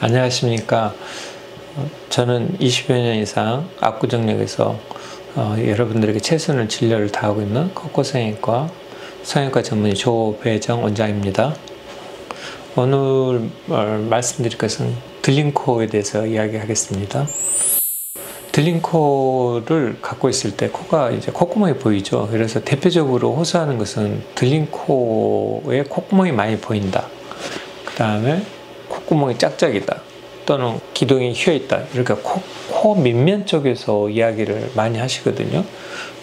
안녕하십니까. 저는 20여 년 이상 압구정역에서 여러분들에게 최선의 진료를 다하고 있는 콧코성형외과 성형외과 전문의 조배정 원장입니다. 오늘 말씀드릴 것은 들린 코에 대해서 이야기하겠습니다. 들린 코를 갖고 있을 때 코가 이제 콧구멍이 보이죠. 그래서 대표적으로 호소하는 것은 들린 코에 콧구멍이 많이 보인다. 그 다음에 콧구멍이 짝짝이다. 또는 기둥이 휘어있다. 이렇게 코 밑면 쪽에서 이야기를 많이 하시거든요.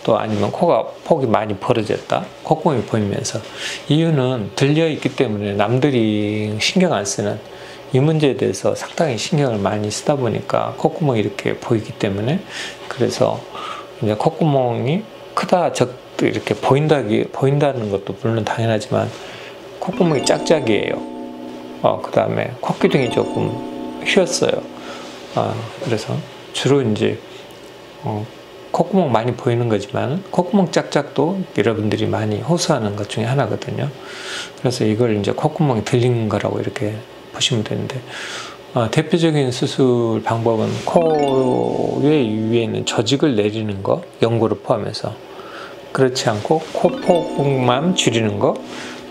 또 아니면 코가 폭이 많이 벌어졌다. 콧구멍이 보이면서. 이유는 들려있기 때문에 남들이 신경 안 쓰는 이 문제에 대해서 상당히 신경을 많이 쓰다 보니까 콧구멍이 이렇게 보이기 때문에, 그래서 이제 콧구멍이 크다, 적다 이렇게 보인다는 것도 물론 당연하지만 콧구멍이 짝짝이에요. 그 다음에 콧기둥이 조금 휘었어요. 그래서 주로 이제 콧구멍 많이 보이는 거지만 콧구멍 짝짝도 여러분들이 많이 호소하는 것 중에 하나거든요. 그래서 이걸 이제 콧구멍이 들린 거라고 이렇게 보시면 되는데, 대표적인 수술 방법은 코의 위에 있는 조직을 내리는 거, 연고를 포함해서. 그렇지 않고 코폭만 줄이는 거,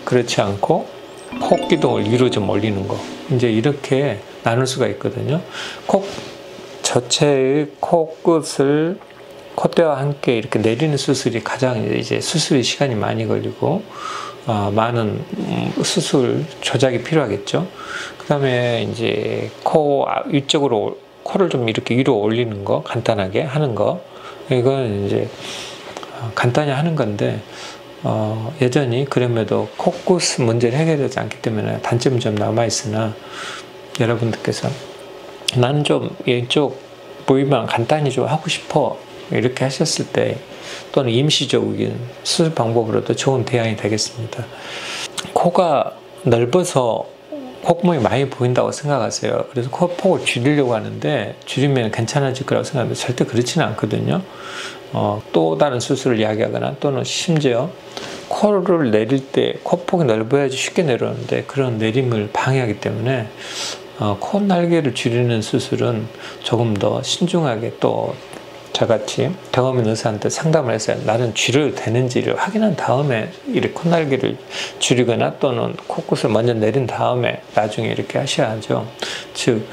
그렇지 않고 콧기둥을 위로 좀 올리는 거. 이제 이렇게 나눌 수가 있거든요. 코 전체의 코끝을 콧대와 함께 이렇게 내리는 수술이 가장 이제 수술이 시간이 많이 걸리고 많은 수술 조작이 필요하겠죠. 그 다음에 이제 코 위쪽으로 코를 좀 이렇게 위로 올리는 거, 간단하게 하는 거. 이건 이제 간단히 하는 건데, 여전히 그럼에도 코끝 문제를 해결되지 않기 때문에 단점이 좀 남아있으나, 여러분들께서 나는 좀 이쪽 부위만 간단히 좀 하고 싶어 이렇게 하셨을 때, 또는 임시적인 수술 방법으로도 좋은 대안이 되겠습니다. 코가 넓어서 콧구멍이 많이 보인다고 생각하세요. 그래서 코폭을 줄이려고 하는데, 줄이면 괜찮아질 거라고 생각하는데 절대 그렇지는 않거든요. 또 다른 수술을 이야기하거나, 또는 심지어 코를 내릴 때 코폭이 넓어야지 쉽게 내려오는데 그런 내림을 방해하기 때문에 코 날개를 줄이는 수술은 조금 더 신중하게, 또 저같이 경험 있는 의사한테 상담을 해서 나는 줄여도 되는지를 확인한 다음에 이렇게 코 날개를 줄이거나, 또는 코끝을 먼저 내린 다음에 나중에 이렇게 하셔야 하죠. 즉,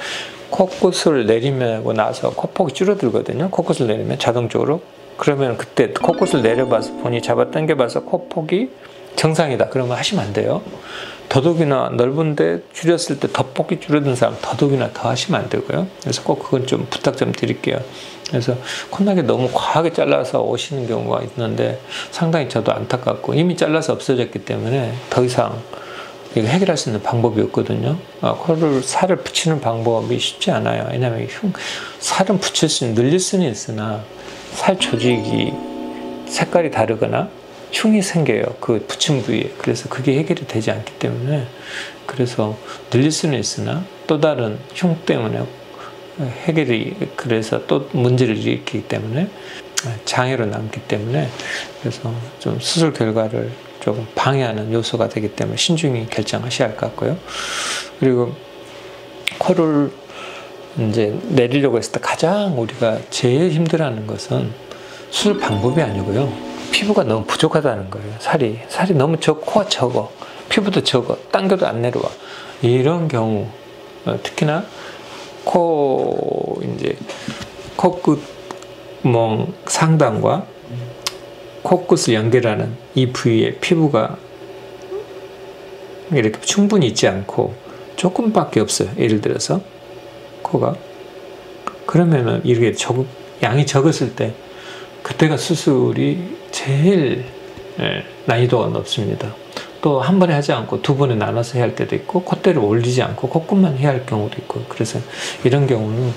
코끝을 내리고 나서 코폭이 줄어들거든요. 코끝을 내리면 자동적으로. 그러면 그때 코끝을 내려봐서 본인이 잡아당겨봐서 코폭이 정상이다. 그러면 하시면 안 돼요. 더더욱이나 넓은데 줄였을 때 더 폭이 줄어든 사람 더더욱이나 더 하시면 안 되고요. 그래서 꼭 그건 좀 부탁 좀 드릴게요. 그래서 콧날개 너무 과하게 잘라서 오시는 경우가 있는데 상당히 저도 안타깝고, 이미 잘라서 없어졌기 때문에 더 이상 이거 해결할 수 있는 방법이 없거든요. 코를 살을 붙이는 방법이 쉽지 않아요. 왜냐하면 살은 붙일 수 있는, 늘릴 수는 있으나 살 조직이 색깔이 다르거나 흉이 생겨요. 그 붙인 부위에. 그래서 그게 해결이 되지 않기 때문에, 그래서 늘릴 수는 있으나 또 다른 흉 때문에 해결이, 그래서 또 문제를 일으키기 때문에 장애로 남기 때문에, 그래서 좀 수술 결과를 조금 방해하는 요소가 되기 때문에 신중히 결정하셔야 할 것 같고요. 그리고 코를 이제 내리려고 했을 때 가장 우리가 제일 힘들어하는 것은 수술 방법이 아니고요. 피부가 너무 부족하다는 거예요. 살이 너무 코가 적어, 피부도 적어, 당겨도 안 내려와. 이런 경우, 특히나 이제 콧구멍 상단과 코끝을 연결하는 이 부위에 피부가 이렇게 충분히 있지 않고 조금밖에 없어요. 예를 들어서 코가. 그러면은 이렇게 양이 적었을 때 그때가 수술이 제일 난이도가 높습니다. 또 한 번에 하지 않고 두 번에 나눠서 해야 할 때도 있고, 콧대를 올리지 않고 코끝만 해야 할 경우도 있고, 그래서 이런 경우는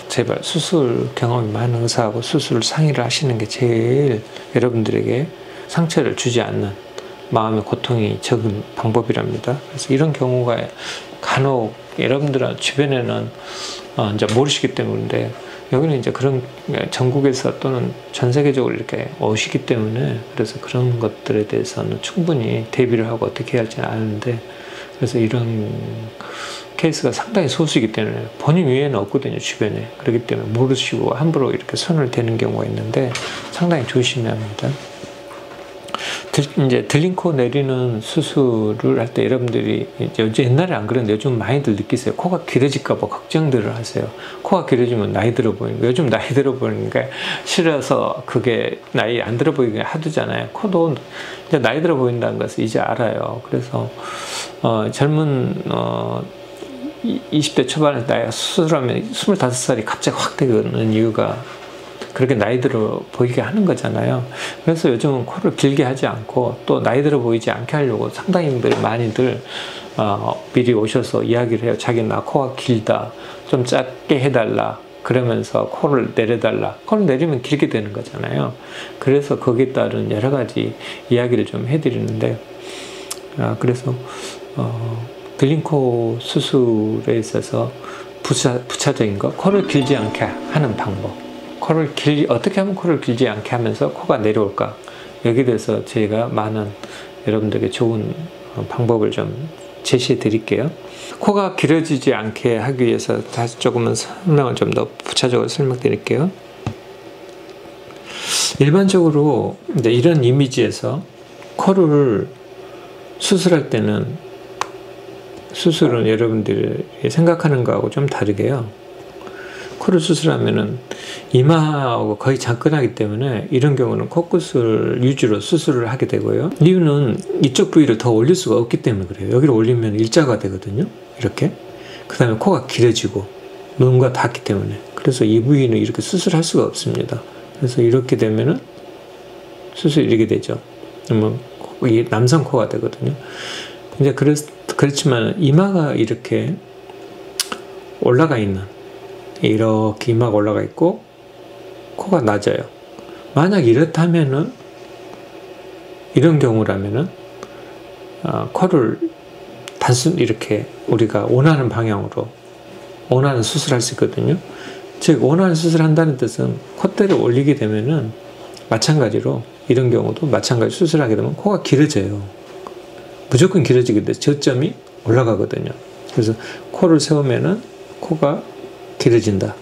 제발 수술 경험이 많은 의사하고 수술 상의를 하시는 게 제일 여러분들에게 상처를 주지 않는, 마음의 고통이 적은 방법이랍니다. 그래서 이런 경우가 간혹 여러분들 주변에는 이제 모르시기 때문인데, 여기는 이제 그런 전국에서 또는 전 세계적으로 이렇게 오시기 때문에, 그래서 그런 것들에 대해서는 충분히 대비를 하고 어떻게 해야 할지는 아는데, 그래서 이런 케이스가 상당히 소수이기 때문에 본인 위에는 없거든요, 주변에. 그렇기 때문에 모르시고 함부로 이렇게 손을 대는 경우가 있는데 상당히 조심해야 합니다. 이제 들린 코 내리는 수술을 할 때 여러분들이 이제 옛날에 안 그랬는데 요즘 많이들 느끼세요. 코가 길어질까봐 걱정들을 하세요. 코가 길어지면 나이 들어 보이는 거. 요즘 나이 들어 보이니까 싫어서 그게 나이 안 들어 보이게 하두잖아요. 코도 이제 나이 들어 보인다는 것을 이제 알아요. 그래서 젊은 20대 초반에 나이가 수술하면 25살이 갑자기 확 되는 이유가 그렇게 나이 들어 보이게 하는 거잖아요. 그래서 요즘은 코를 길게 하지 않고 또 나이 들어 보이지 않게 하려고 상당히들 많이들 미리 오셔서 이야기를 해요. 자기 나 코가 길다, 좀 작게 해달라, 그러면서 코를 내려달라. 코를 내리면 길게 되는 거잖아요. 그래서 거기에 따른 여러 가지 이야기를 좀 해드리는데 그래서 들린 코 수술에 있어서 부차적인 거, 코를 길지 않게 하는 방법, 어떻게 하면 코를 길지 않게 하면서 코가 내려올까, 여기에 대해서 저희가 많은 여러분들에게 좋은 방법을 좀 제시해 드릴게요. 코가 길어지지 않게 하기 위해서 다시 조금은 설명을 좀 더 부차적으로 설명드릴게요. 일반적으로 이제 이런 이미지에서 코를 수술할 때는 수술은 여러분들이 생각하는 거하고 좀 다르게요. 코를 수술하면은 이마하고 거의 접근하기 때문에 이런 경우는 코끝을 위주로 수술을 하게 되고요. 이유는 이쪽 부위를 더 올릴 수가 없기 때문에 그래요. 여기를 올리면 일자가 되거든요. 이렇게. 그 다음에 코가 길어지고 눈과 닿기 때문에. 그래서 이 부위는 이렇게 수술할 수가 없습니다. 그래서 이렇게 되면은 수술이 이렇게 되죠. 그러면 이게 남성 코가 되거든요. 이제 그렇지만 이마가 이렇게 올라가 있는, 이렇게 이마가 올라가 있고 코가 낮아요. 만약 이렇다면은, 이런 경우라면은 코를 단순 이렇게 우리가 원하는 방향으로 원하는 수술할 수 있거든요. 즉 원하는 수술한다는 뜻은 콧대를 올리게 되면은 마찬가지로 이런 경우도 마찬가지 수술하게 되면 코가 길어져요. 무조건 길어지게 돼. 저점이 올라가거든요. 그래서 코를 세우면은 코가 길어진다.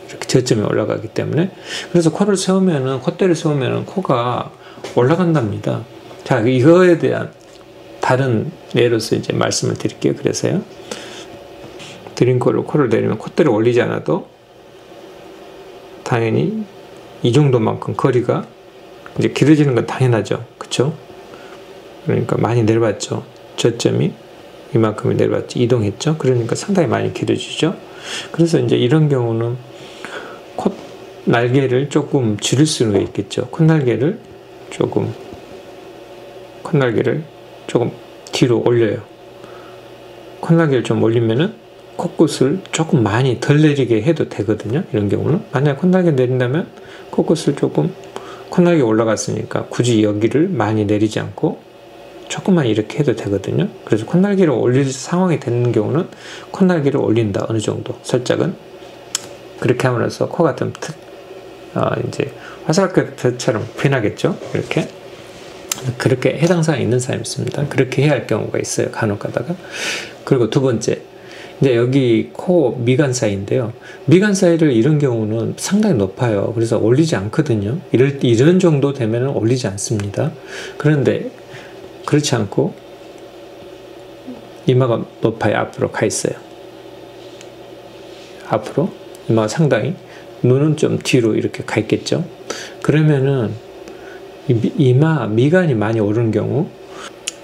이렇게 저점이 올라가기 때문에. 그래서 코를 세우면은, 콧대를 세우면은 코가 올라간답니다. 자, 이거에 대한 다른 예로서 이제 말씀을 드릴게요. 그래서요. 들인 코를 내리면 콧대를 올리지 않아도 당연히 이 정도만큼 거리가 이제 길어지는 건 당연하죠. 그쵸? 그러니까 많이 내려봤죠. 저점이 이만큼이 내려왔죠. 이동했죠. 그러니까 상당히 많이 길어지죠. 그래서 이제 이런 경우는 콧 날개를 조금 줄일 수가 있겠죠. 콧날개를 조금 뒤로 올려요. 콧날개를 좀 올리면은 코끝을 조금 많이 덜 내리게 해도 되거든요. 이런 경우는. 만약 콧날개 내린다면 코끝을 조금, 콧날개 올라갔으니까 굳이 여기를 많이 내리지 않고 조금만 이렇게 해도 되거든요. 그래서 콧날개를 올릴 상황이 되는 경우는 콧날개를 올린다. 어느 정도 살짝은. 그렇게 함으로써 코가 좀 이제 화살표처럼 변하겠죠. 이렇게. 그렇게 해당 사항이 있는 사람이 있습니다. 그렇게 해야 할 경우가 있어요. 간혹 가다가. 그리고 두 번째, 이제 여기 코 미간 사이인데요. 미간 사이를 이런 경우는 상당히 높아요. 그래서 올리지 않거든요. 이런 정도 되면 올리지 않습니다. 그런데 그렇지 않고 이마가 높아요. 앞으로 가 있어요. 앞으로 이마가 상당히, 눈은 좀 뒤로 이렇게 가 있겠죠. 그러면은 미간이 많이 오른 경우,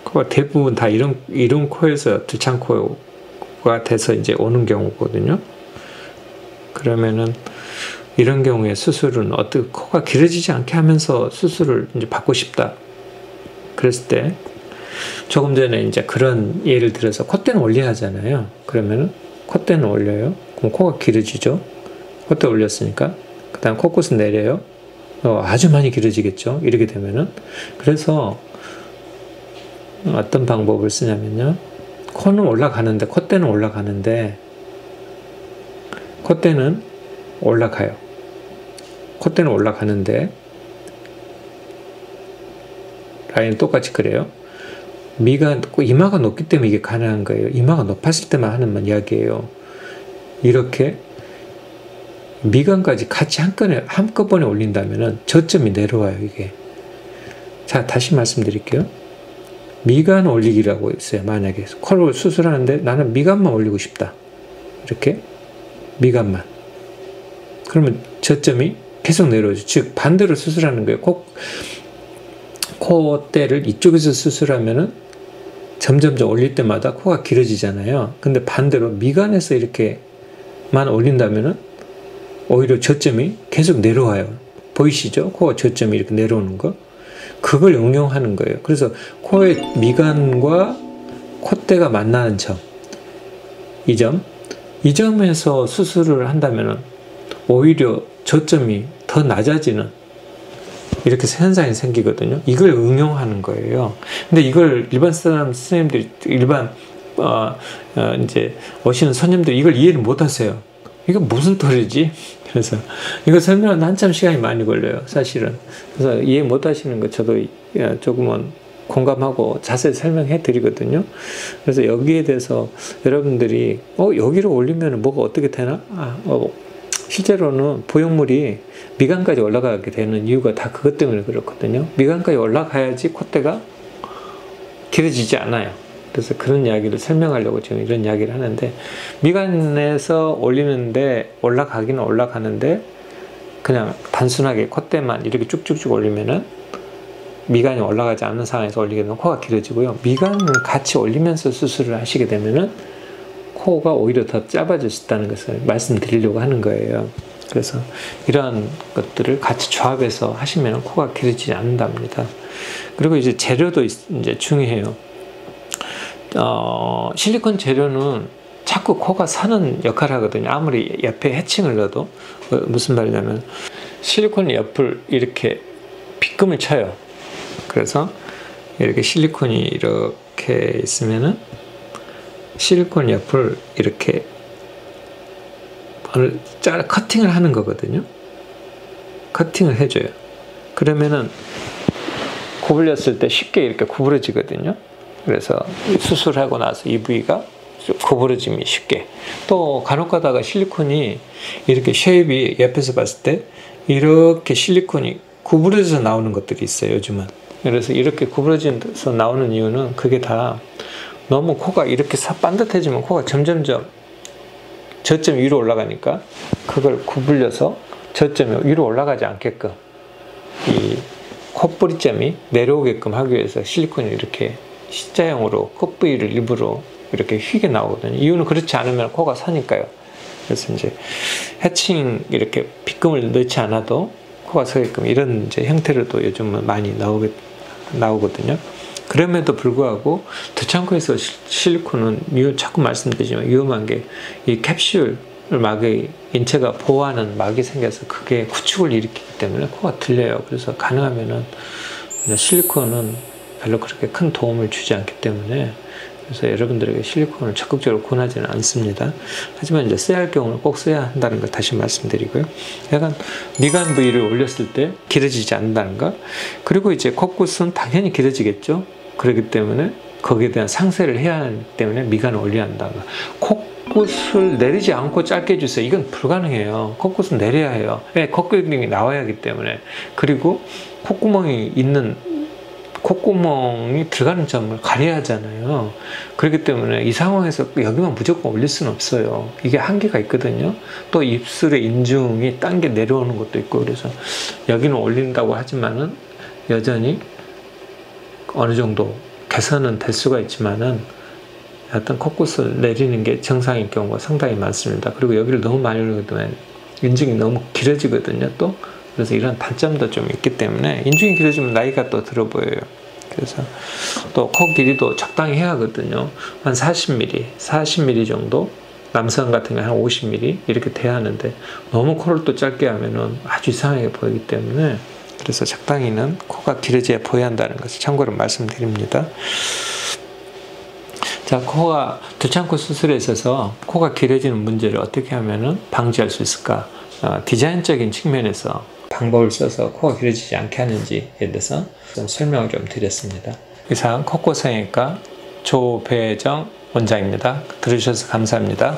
코가 대부분 다 이런 코에서 들창코가 돼서 이제 오는 경우거든요. 그러면은 이런 경우에 수술은 어떻게 코가 길어지지 않게 하면서 수술을 이제 받고 싶다. 그랬을 때 조금 전에 이제 그런 예를 들어서 콧대는 올려야 하잖아요. 그러면은 콧대는 올려요. 그럼 코가 길어지죠. 콧대 올렸으니까. 그 다음 코끝은 내려요. 아주 많이 길어지겠죠. 이렇게 되면은. 그래서 어떤 방법을 쓰냐면요. 코는 올라가는데, 콧대는 올라가는데, 콧대는 올라가요. 콧대는 올라가는데, 라인은 똑같이 그래요. 이마가 높기 때문에 이게 가능한 거예요. 이마가 높았을 때만 하는 이야기예요. 이렇게 미간까지 같이 한꺼번에 올린다면 저점이 내려와요, 이게. 자, 다시 말씀드릴게요. 미간 올리기라고 있어요. 만약에 코를 수술하는데 나는 미간만 올리고 싶다. 이렇게 미간만. 그러면 저점이 계속 내려오죠. 즉 반대로 수술하는 거예요. 콧대를 이쪽에서 수술하면은 점점점 올릴 때마다 코가 길어지잖아요. 근데 반대로 미간에서 이렇게만 올린다면은 오히려 저점이 계속 내려와요. 보이시죠? 코가 저점이 이렇게 내려오는 거. 그걸 응용하는 거예요. 그래서 코의 미간과 콧대가 만나는 점, 이 점에서 수술을 한다면 오히려 저점이 더 낮아지는 이렇게 현상이 생기거든요. 이걸 응용하는 거예요. 근데 이걸 일반 선생님들이, 이제 오시는 손님들이 이걸 이해를 못 하세요. 이거 무슨 소리지? 그래서 이거 설명하는데 한참 시간이 많이 걸려요, 사실은. 그래서 이해 못 하시는 거 저도 조금은 공감하고 자세히 설명해 드리거든요. 그래서 여기에 대해서 여러분들이 여기로 올리면 뭐가 어떻게 되나? 실제로는 부용물이 미간까지 올라가게 되는 이유가 다 그것 때문에 그렇거든요. 미간까지 올라가야지 콧대가 길어지지 않아요. 그래서 그런 이야기를 설명하려고 지금 이런 이야기를 하는데, 미간에서 올라가기는 올라가는데 그냥 단순하게 콧대만 이렇게 쭉쭉쭉 올리면은 미간이 올라가지 않는 상황에서 올리게 되면 코가 길어지고요. 미간을 같이 올리면서 수술을 하시게 되면은 코가 오히려 더 짧아질 수 있다는 것을 말씀드리려고 하는 거예요. 그래서 이러한 것들을 같이 조합해서 하시면 코가 길어지지 않는답니다. 그리고 이제 재료도 이제 중요해요. 실리콘 재료는 자꾸 코가 사는 역할을 하거든요. 아무리 옆에 해칭을 넣어도. 무슨 말이냐면 실리콘 옆을 이렇게 빗금을 쳐요. 그래서 이렇게 실리콘이 이렇게 있으면은 실리콘 옆을 이렇게 커팅을 하는 거거든요. 커팅을 해줘요. 그러면은 구부렸을 때 쉽게 이렇게 구부러지거든요. 그래서 수술하고 나서 이 부위가 구부러짐이 쉽게. 또 간혹 가다가 실리콘이 이렇게 쉐입이 옆에서 봤을 때 이렇게 실리콘이 구부러져서 나오는 것들이 있어요, 요즘은. 그래서 이렇게 구부러져서 나오는 이유는 그게 다 너무 코가 이렇게 반듯해지면 코가 점점점 저점이 위로 올라가니까 그걸 구불려서 저점이 위로 올라가지 않게끔 이 콧뿌리점이 내려오게끔 하기 위해서 실리콘이 이렇게 C자형으로 콧부위를 일부러 이렇게 휘게 나오거든요. 이유는 그렇지 않으면 코가 서니까요. 그래서 이제 해칭 이렇게 빗금을 넣지 않아도 코가 서게끔 이런 이제 형태로도 요즘은 많이 나오거든요. 그럼에도 불구하고 두창코에서 실리콘은 자꾸 말씀드리지만 위험한 게 이 캡슐 막의 인체가 보호하는 막이 생겨서 그게 구축을 일으키기 때문에 코가 들려요. 그래서 가능하면은 실리콘은 별로 그렇게 큰 도움을 주지 않기 때문에, 그래서 여러분들에게 실리콘을 적극적으로 권하지는 않습니다. 하지만 이제 써야 할 경우는 꼭 써야 한다는 걸 다시 말씀드리고요. 약간 미간 부위를 올렸을 때 길어지지 않는다는 것. 그리고 이제 콧구멍은 당연히 길어지겠죠. 그렇기 때문에 거기에 대한 상세를 해야 하기 때문에 미간을 올려야 한다는 것. 콧구멍을 내리지 않고 짧게 해주세요. 이건 불가능해요. 콧구멍은 내려야 해요. 왜? 콧구멍이 나와야 하기 때문에. 그리고 콧구멍이 들어가는 점을 가려야 하잖아요. 그렇기 때문에 이 상황에서 여기만 무조건 올릴 수는 없어요. 이게 한계가 있거든요. 또 입술의 인중이 당겨 내려오는 것도 있고, 그래서 여기는 올린다고 하지만은 여전히 어느 정도 개선은 될 수가 있지만은 어떤 콧구멍을 내리는 게 정상인 경우가 상당히 많습니다. 그리고 여기를 너무 많이 올리기 때문에 인중이 너무 길어지거든요. 또 그래서 이런 단점도 좀 있기 때문에 인중이 길어지면 나이가 또 들어 보여요. 그래서 또 코 길이도 적당히 해야 하거든요. 한 40mm 정도, 남성 같은 경우 한 50mm 이렇게 돼야 하는데 너무 코를 또 짧게 하면은 아주 이상하게 보이기 때문에, 그래서 적당히는 코가 길어져야 보여야 한다는 것을 참고로 말씀드립니다. 자, 두창코 수술에 있어서 코가 길어지는 문제를 어떻게 하면은 방지할 수 있을까? 디자인적인 측면에서 방법을 써서 코가 길어지지 않게 하는지에 대해서 좀 설명을 좀 드렸습니다. 이상 컷코성형외과 조배정 원장입니다. 들으셔서 감사합니다.